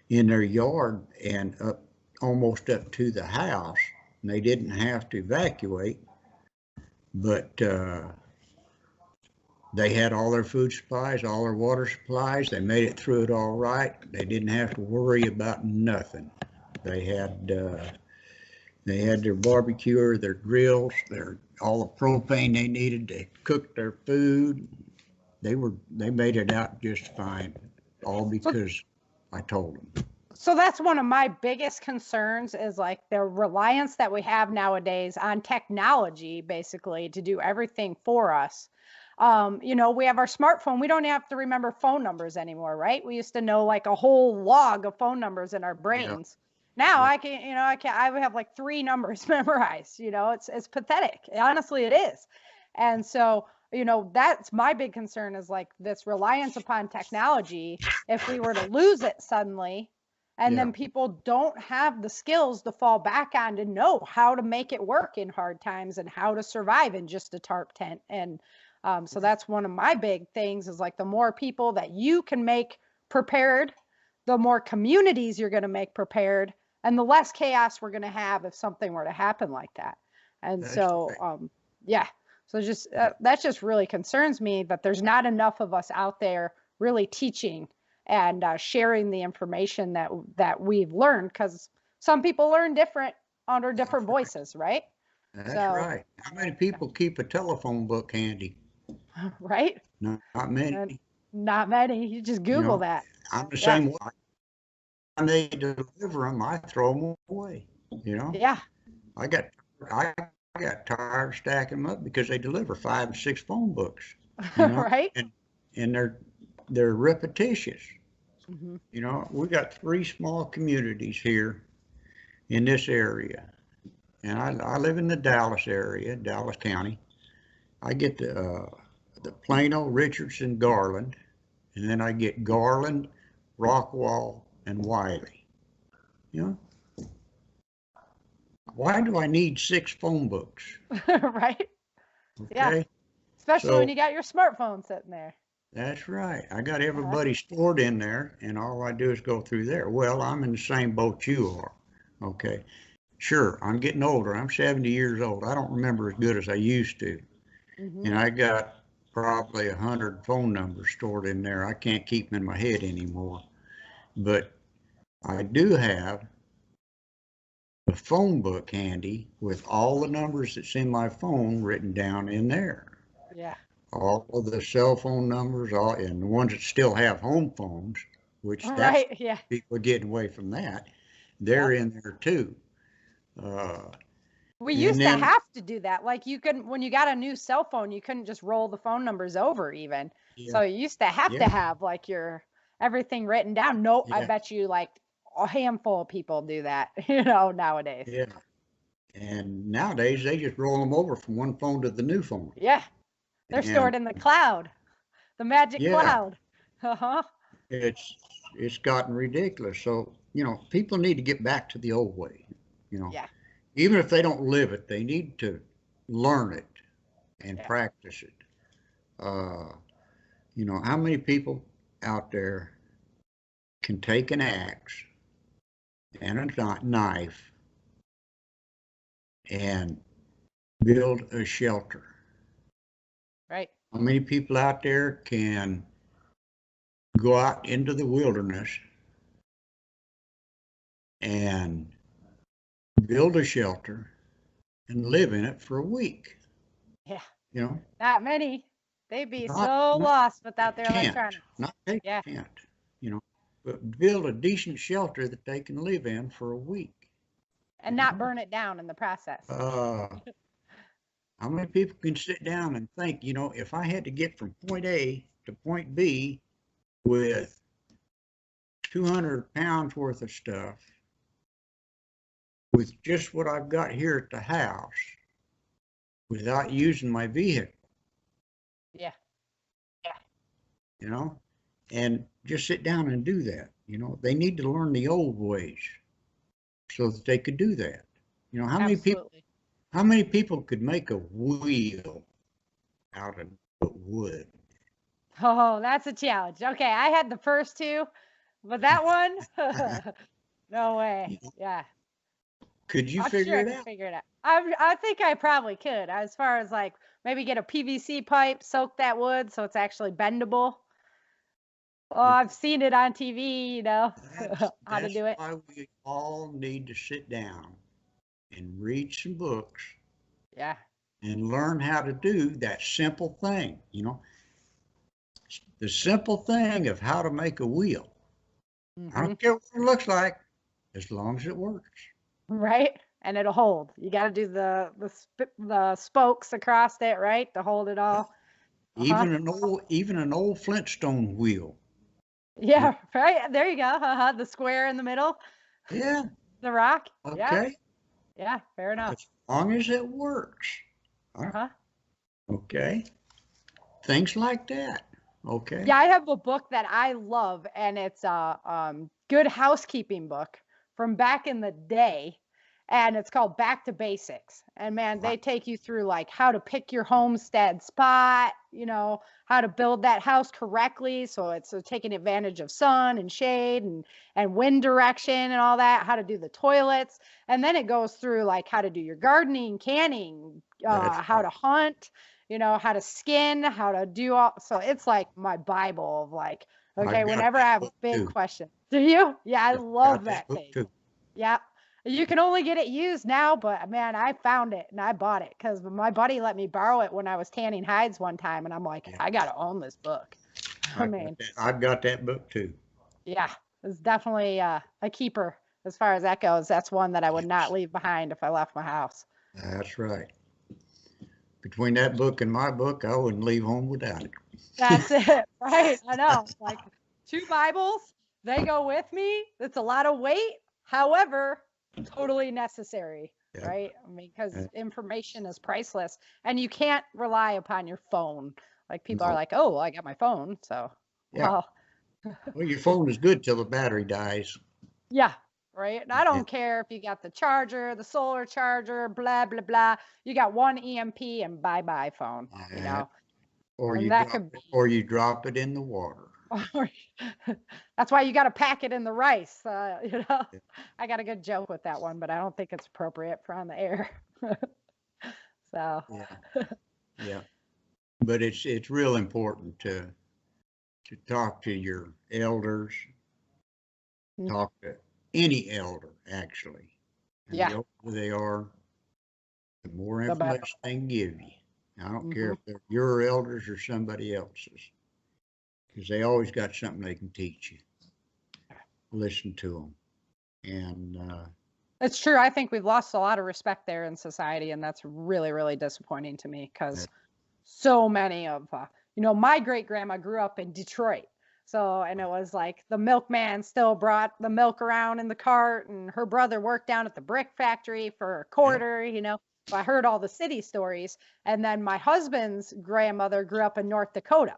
in their yard and up almost up to the house, and they didn't have to evacuate, but they had all their food supplies, all their water supplies. They made it through it all right. They didn't have to worry about nothing. They had their barbecue, their grills, all the propane they needed to cook their food. They made it out just fine, all because I told them. So that's one of my biggest concerns is like the reliance that we have nowadays on technology, basically, to do everything for us. We have our smartphone. We don't have to remember phone numbers anymore, right? We used to know like a whole log of phone numbers in our brains. Now I would have like 3 numbers memorized. It's pathetic. Honestly, it is. And so, that's my big concern is like this reliance upon technology. If we were to lose it suddenly, and then people don't have the skills to fall back on to know how to make it work in hard times and how to survive in just a tarp tent. And so that's one of my big things is like the more people that you can make prepared, the more communities you're going to make prepared, and the less chaos we're going to have if something were to happen like that. And That's so, right. so just that just really concerns me that there's not enough of us out there really teaching and sharing the information that we've learned, because some people learn different under different voices, right? That's So, right. How many people keep a telephone book handy? right? Not And many. not many. You just You Google know, that. I'm the Yeah. same way. When they deliver them, I throw them away. You know, Yeah. I got I got tired of stacking them up because they deliver 5 and 6 phone books. You know, Right. and they're repetitious. Hmm. You know, we got 3 small communities here in this area, and I live in the Dallas area, Dallas County. I get the Plano, Richardson, Garland, and then I get Garland, Rockwall, and Wiley. You know, why do I need 6 phone books? Right. Yeah. Okay, Especially when so you got your smartphone sitting there. that's right. I got Uh-huh. everybody stored in there, and all I do is go through there. Well, I'm in the same boat you are. Okay, sure, I'm getting older. I'm 70 years old. I don't remember as good as I used to. Hmm. And I got probably 100 phone numbers stored in there. I can't keep them in my head anymore. But I do have a phone book handy with all the numbers that's in my phone written down in there. Yeah. All of the cell phone numbers, and the ones that still have home phones, which that's Right. Yeah. people getting away from that, they're Yep. in there too. Uh, We and used to then, have to do that. Like you couldn't, when you got a new cell phone, you couldn't just roll the phone numbers over even. yeah, So you used to have to yeah, have like your everything written down. No, I yeah, bet you like a handful of people do that, nowadays. yeah. And nowadays they just roll them over from one phone to the new phone. Yeah. They're And stored in the cloud, the magic yeah, cloud. Uh-huh. it's it's gotten ridiculous. So, people need to get back to the old way. You know, Yeah. even if they don't live it, they need to learn it and Yeah. practice it. Uh, how many people out there can take an axe and a knife and build a shelter? Right. How many people out there can go out into the wilderness and build a shelter and live in it for a week? Yeah. You know, Not many. They'd be not so not lost without their can't, electronics. not they Yeah. can't, but build a decent shelter that they can live in for a week. And not burn it down in the process. How many people can sit down and think, if I had to get from point A to point B with 200 pounds worth of stuff with just what I've got here at the house without using my vehicle. Yeah. You know, and just sit down and do that. You know, they need to learn the old ways so that they could do that. You know, Absolutely. how many people could make a wheel out of wood? Oh, that's a challenge. Okay, I had the first two, but that one, no way. Yeah, Could you I'm sure figure I it could out? figure it out. I think I probably could, as far as like maybe get a PVC pipe, soak that wood so it's actually bendable. Oh, I've seen it on TV, you know, how to That's do it. why we all need to sit down and read some books Yeah. and learn how to do that simple thing. You know, the simple thing of how to make a wheel. I Hmm. don't care what it looks like, as long as it works. Right? And it'll hold. You got to do the spokes across it, right? To hold it all. Uh-huh. Even an old Flintstone wheel. Yeah, right. There you go. Uh-huh. The square in the middle, Yeah, the rock. Yeah. okay. Yeah, fair enough. As long as it works. Uh-huh. Okay. Things like that. Okay. Yeah, I have a book that I love, and it's a good housekeeping book from back in the day, and it's called Back to Basics. And man, they take you through like how to pick your homestead spot, you know, how to build that house correctly, so it's taking advantage of sun and shade and wind direction and all that, how to do the toilets, and then it goes through like how to do your gardening, canning, That's how to hunt, you know, how to skin, how to do all. So it's like my Bible of like, I've okay, got whenever I that have a book big too. question. Do you? Yeah, I I've got love that that book thing. too. Yeah. You can only get it used now, but man, I found it and I bought it because my buddy let me borrow it when I was tanning hides one time. And I'm like, Yeah, I got to own this book. I mean, I've got that book too. yeah, it's definitely a keeper as far as that goes. That's one that I would not Yes, leave behind if I left my house. that's right. Between that book and my book, I wouldn't leave home without it. That's it, right? I know. Like two Bibles, they go with me. It's a lot of weight. However, totally necessary, Yeah. right? I mean, because uh, information is priceless and you can't rely upon your phone. Like people are No. like, oh, well, I got my phone. So, Yeah. well, Well, your phone is good till the battery dies. yeah, right. And I Yeah. don't care if you got the charger, the solar charger, blah, blah, blah. You got one EMP and bye bye phone, you Uh, know, and that could be. or you drop it in the water. Or that's why you got to pack it in the rice. You know, Yeah. I got a good joke with that one, but I don't think it's appropriate for on the air. So, Yeah. Yeah. But it's real important to talk to your elders, mm, talk to any elder actually. And the yeah, older they are, the more the better. information they can give you. I don't care Hmm. if they're your elders or somebody else's, because they always got something they can teach you. Listen to them. And It's true. I think we've lost a lot of respect there in society, and that's really, really disappointing to me uh, because so many of, you know, my great grandma grew up in Detroit. So, and it was like the milkman still brought the milk around in the cart, and her brother worked down at the brick factory for a yeah, quarter, you know. So I heard all the city stories. And then my husband's grandmother grew up in North Dakota,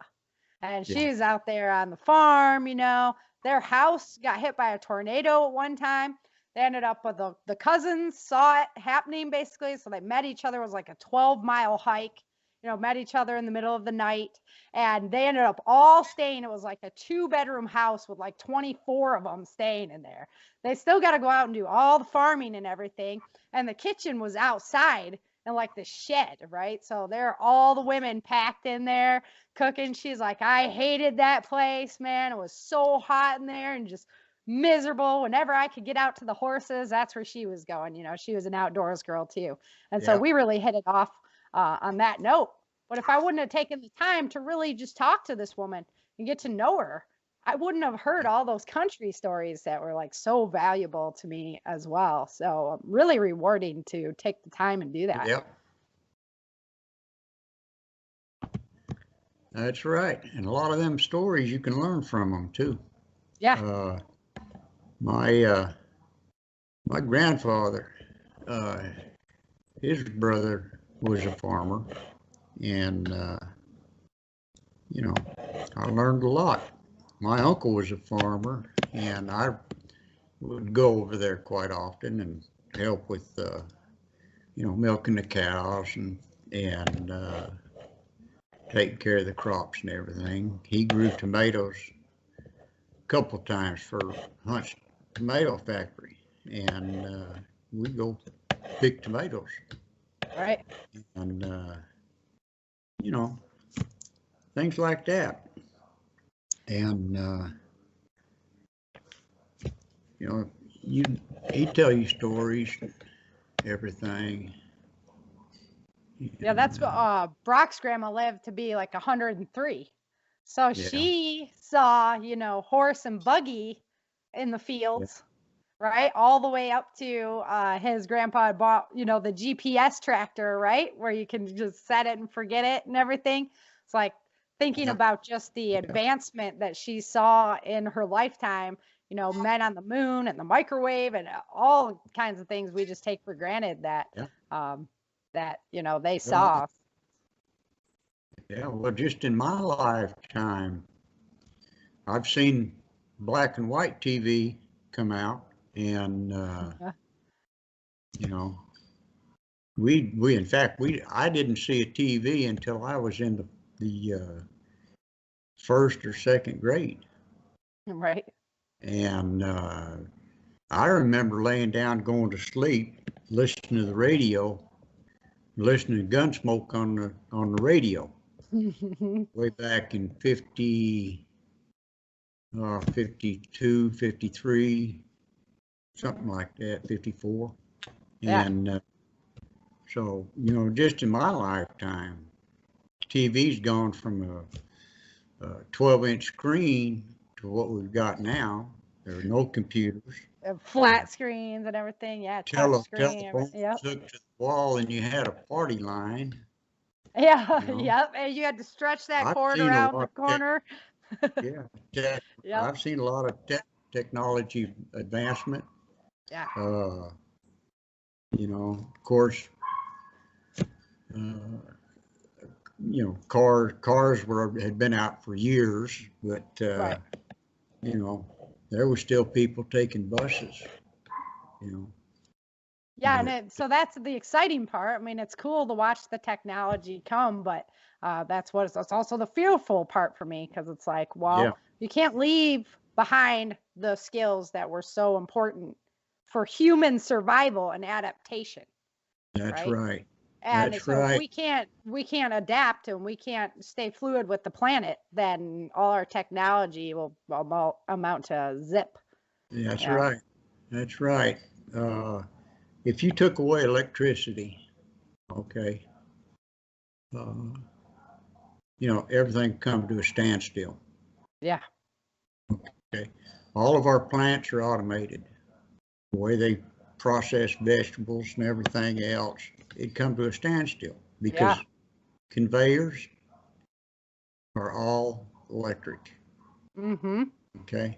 and yeah, she was out there on the farm, you know. Their house got hit by a tornado at one time. They ended up with the cousins saw it happening basically. So they met each other. It was like a 12-mile hike, you know, met each other in the middle of the night, and they ended up all staying. It was like a 2-bedroom house with like 24 of them staying in there. They still got to go out and do all the farming and everything. And the kitchen was outside in like the shed, right? So there, all the women packed in there cooking. She's like, I hated that place, man. It was so hot in there and just miserable. Whenever I could get out to the horses, that's where she was going. You know, she was an outdoors girl too. And so yeah, we really hit it off on that note. But if I wouldn't have taken the time to really just talk to this woman and get to know her, I wouldn't have heard all those country stories that were like so valuable to me as well. So really rewarding to take the time and do that. yeah. That's right. And a lot of them stories you can learn from them too. Yeah. My grandfather, his brother was a farmer, and you know, I learned a lot. My uncle was a farmer, and I would go over there quite often and help with, milking the cows and taking care of the crops and everything. He grew tomatoes a couple times for Hunt's tomato factory, and we'd go pick tomatoes. Right. And things like that. And he'd tell you stories, everything. Yeah, that's what Brock's grandma lived to be like 103. So she saw, horse and buggy in the fields, right? All the way up to his grandpa had bought, the GPS tractor, right? Where you can just set it and forget it and everything. It's like thinking about just the advancement that she saw in her lifetime, men on the moon and the microwave and all kinds of things we just take for granted that they saw. Yeah, well, just in my lifetime, I've seen black and white TV come out, and I didn't see a TV until I was in the first or second grade. Right. And I remember laying down, going to sleep, listening to the radio, listening to Gunsmoke on the radio. Way back in 52, 53, something like that, 54. Yeah. And so, just in my lifetime, TV's gone from a 12-inch screen to what we've got now. There are no computers. Flat screens and everything. Yeah, touch screen. Telephone hooked to the wall, and you had a party line. Yeah, yep. And you had to stretch that cord around the corner. I've seen a lot of technology advancement. Yeah. Of course, cars had been out for years, but right. There were still people taking buses. Yeah, and so that's the exciting part. I mean, it's cool to watch the technology come, but that's also the fearful part for me, because it's like, you can't leave behind the skills that were so important for human survival and adaptation. That's right. And that's so right. if we can't adapt and we can't stay fluid with the planet, then all our technology will amount to zip. That's right. That's right. If you took away electricity, okay, everything come to a standstill. Yeah. Okay. All of our plants are automated. The way they process vegetables and everything else, it'd come to a standstill because conveyors are all electric. Mm-hmm. Okay.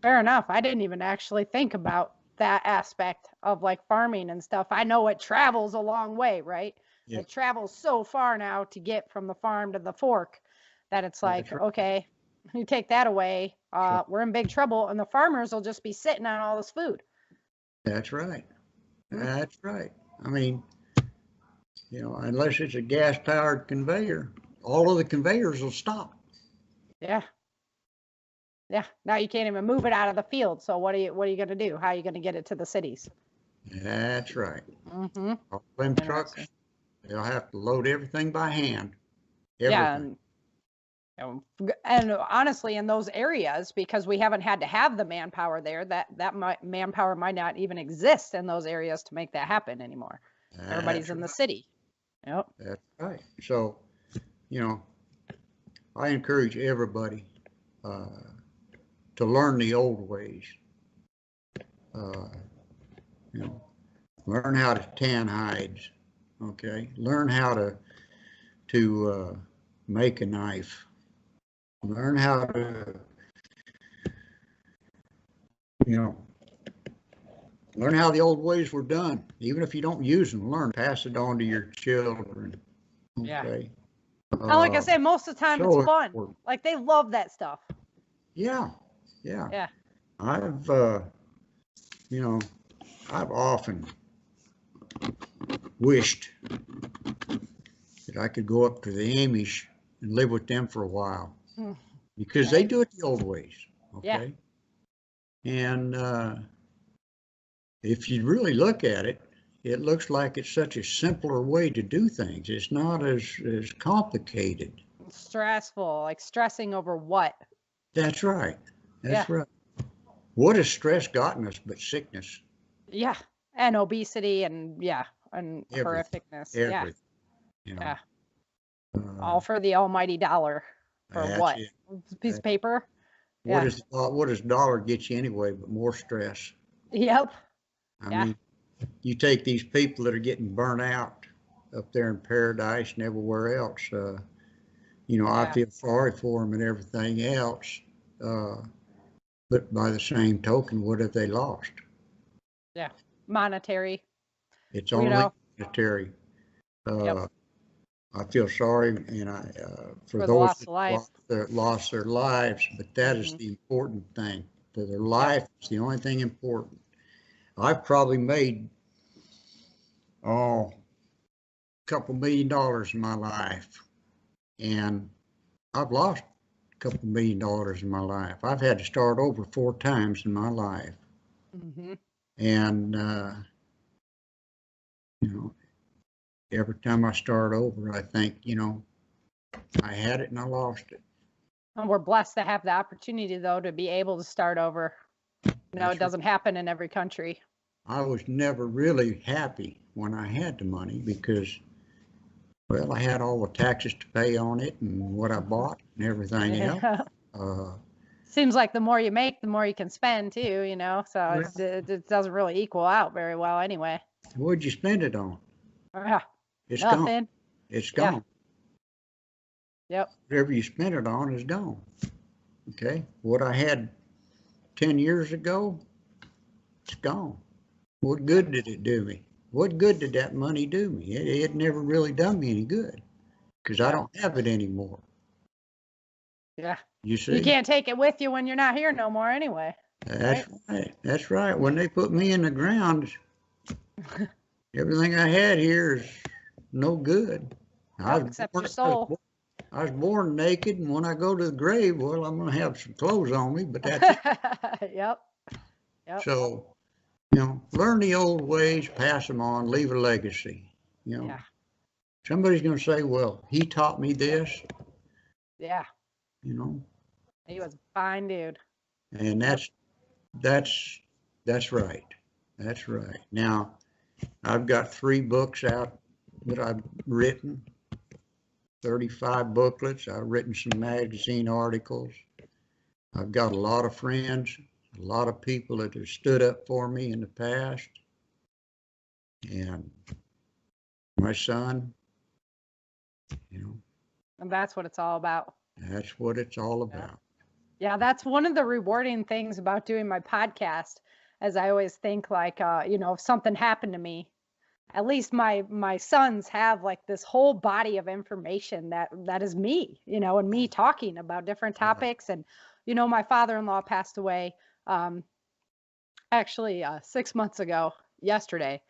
Fair enough. I didn't even actually think about that aspect of like farming and stuff. I know it travels a long way, right? Yeah. It travels so far now to get from the farm to the fork that it's like, okay, you take that away, we're in big trouble, and the farmers will just be sitting on all this food. That's right. That's right. I mean, unless it's a gas-powered conveyor, all of the conveyors will stop. Yeah. Yeah. Now you can't even move it out of the field. So what are you going to do? How are you going to get it to the cities? That's right. Mm-hmm. All them trucks, they'll have to load everything by hand. Everything. Yeah. And honestly, in those areas, because we haven't had to have the manpower there, that manpower might not even exist in those areas to make that happen anymore. Everybody's in the city. Yep. That's right. So, I encourage everybody to learn the old ways. Learn how to tan hides. Okay. Learn how to to make a knife. Learn how to, learn how the old ways were done. Even if you don't use them, learn, pass it on to your children. Okay. And like I say, most of the time so it's fun. important. Like they love that stuff. Yeah. I've I've often wished that I could go up to the Amish and live with them for a while, because they do it the old ways. Okay. And if you really look at it, it looks like it's such a simpler way to do things. It's not as complicated. Stressful, like stressing over what? That's right. That's right. What has stress gotten us but sickness? Yeah. And obesity and and horrificness. Everything. All for the almighty dollar. For what? A piece of paper? What does dollar get you anyway but more stress? Yep. I mean, you take these people that are getting burnt out up there in Paradise and everywhere else. I feel sorry for them and everything else. But by the same token, what have they lost? Yeah. Monetary. It's only monetary. I feel sorry, and for those that lost their lives, but that is the important thing. For their life, it's the only thing important. I've probably made a couple $1 million in my life, and I've lost a couple $1 million in my life. I've had to start over 4 times in my life, and every time I start over, I think, I had it and I lost it. And we're blessed to have the opportunity, though, to be able to start over. It doesn't happen in every country. I was never really happy when I had the money because, well, I had all the taxes to pay on it and what I bought and everything else. Seems like the more you make, the more you can spend too, so it doesn't really equal out very well anyway. What'd you spend it on? It's nothing. Gone. It's gone. Yep. Whatever you spent it on is gone. Okay. What I had 10 years ago, it's gone. What good did it do me? What good did that money do me? It never really done me any good because I don't have it anymore. Yeah. You see? You can't take it with you when you're not here no more anyway. That's right. That's right. When they put me in the ground, everything I had here is no good. Except your soul. I was born naked, and when I go to the grave, well, I'm going to have some clothes on me, but that's it. Yep. So, learn the old ways, pass them on, leave a legacy. Somebody's going to say, well, he taught me this. Yeah. He was a fine dude. And that's right. That's right. Now, I've got 3 books out that I've written, 35 booklets. I've written some magazine articles. I've got a lot of friends, a lot of people that have stood up for me in the past. And my son, And that's what it's all about. That's what it's all about. Yeah, that's one of the rewarding things about doing my podcast, as I always think like, if something happened to me, at least my sons have like this whole body of information that is me, and me talking about different topics. And, my father-in-law passed away, actually 6 months ago yesterday.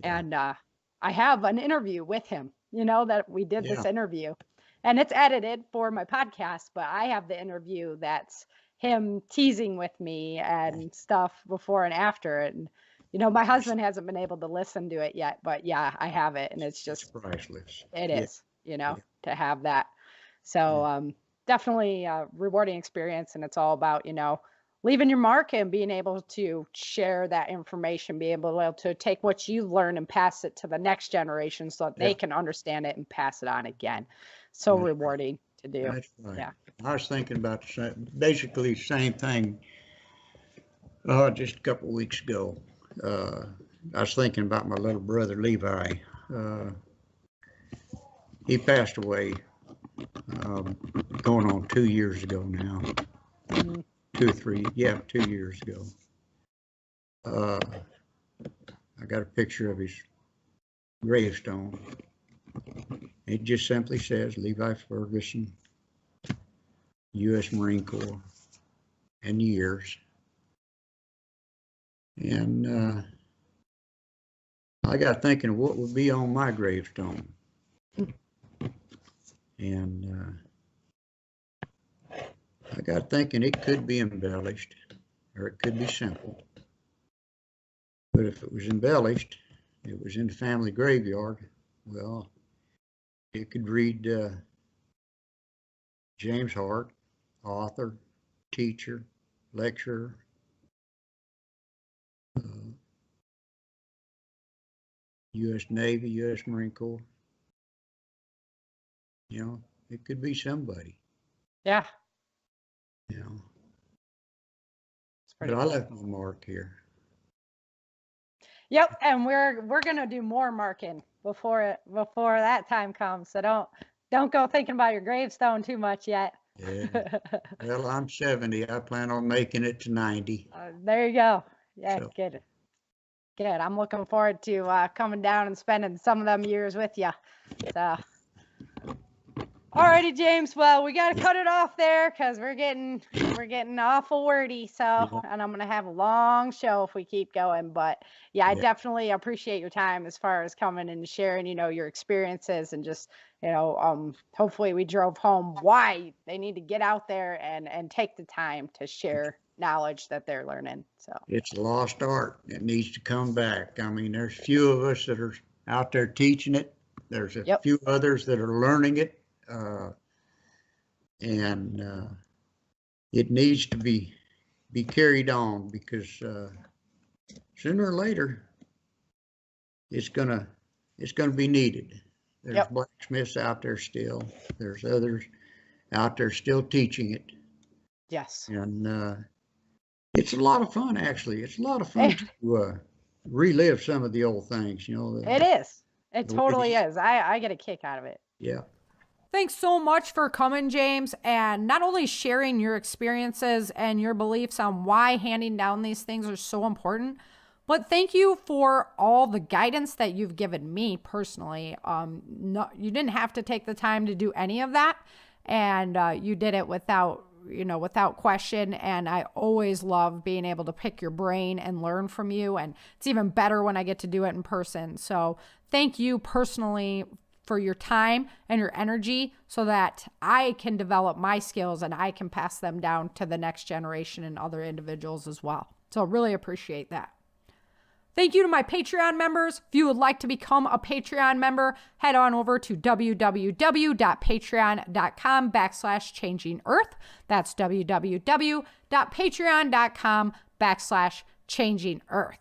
Yeah. And I have an interview with him, that we did this interview. And it's edited for my podcast, but I have the interview that's him teasing with me and stuff before and after. And, my husband hasn't been able to listen to it yet, but I have it. And it's just priceless. It is, to have that. So definitely a rewarding experience. And it's all about, leaving your mark and being able to share that information, be able to take what you've learned and pass it to the next generation so that they can understand it and pass it on again. So rewarding to do. That's right. Yeah. I was thinking about basically the same thing just a couple of weeks ago. I was thinking about my little brother Levi. he passed away going on 2 years ago now. 2 or 3, yeah, 2 years ago. I got a picture of his gravestone. It just simply says Levi Ferguson, U.S. Marine Corps, and years. And I got thinking what would be on my gravestone. And I got thinking it could be embellished or it could be simple. But if it was embellished, it was in the family graveyard, well, it could read James Hart, author, teacher, lecturer, U.S. Navy, U.S. Marine Corps. You know, it could be somebody. Yeah. You know. But I left my mark here. Yep, and we're gonna do more marking before that time comes. So don't go thinking about your gravestone too much yet. Yeah. Well, I'm 70. I plan on making it to 90. There you go. Yeah, So. Good. I'm looking forward to coming down and spending some of them years with you. So. Alrighty, James. Well, we got to cut it off there because we're getting awful wordy. So, and I'm gonna have a long show if we keep going. But yeah, I definitely appreciate your time as far as coming and sharing, your experiences and just, hopefully we drove home why they need to get out there and take the time to share knowledge that they're learning. So it's a lost art. It needs to come back. I mean, there's few of us that are out there teaching it. There's a few others that are learning it. And it needs to be carried on because sooner or later it's gonna be needed. There's blacksmiths out there still. There's others out there still teaching it. Yes. And it's a lot of fun, actually. It's a lot of fun to relive some of the old things. It is. It totally is. I get a kick out of it. Yeah. Thanks so much for coming, James, and not only sharing your experiences and your beliefs on why handing down these things are so important, but thank you for all the guidance that you've given me personally. You didn't have to take the time to do any of that, and you did it without question. And I always love being able to pick your brain and learn from you, and it's even better when I get to do it in person. So thank you personally for your time and your energy so that I can develop my skills and I can pass them down to the next generation and other individuals as well. So really appreciate that. Thank you to my Patreon members. If you would like to become a Patreon member, head on over to www.patreon.com/changingearth. That's www.patreon.com/changingearth.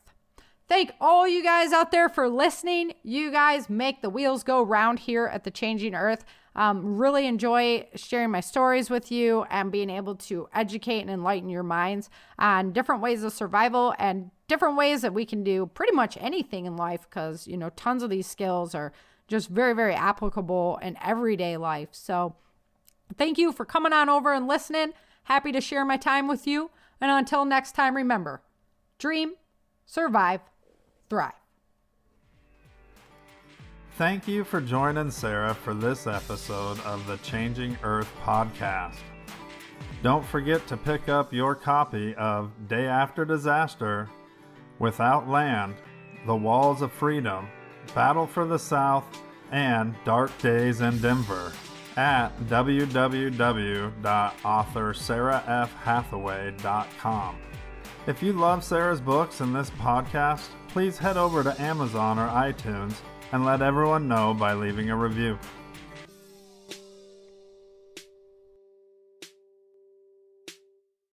Thank all you guys out there for listening. You guys make the wheels go round here at the Changing Earth. Really enjoy sharing my stories with you and being able to educate and enlighten your minds on different ways of survival and different ways that we can do pretty much anything in life because, tons of these skills are just very, very applicable in everyday life. So thank you for coming on over and listening. Happy to share my time with you. And until next time, remember, dream, survive, thrive. Thank you for joining Sara for this episode of the Changing Earth podcast. Don't forget to pick up your copy of Day After Disaster, Without Land, The Walls of Freedom, Battle for the South, and Dark Days in Denver at www.authorSarafhathaway.com. If you love Sara's books and this podcast, please head over to Amazon or iTunes and let everyone know by leaving a review.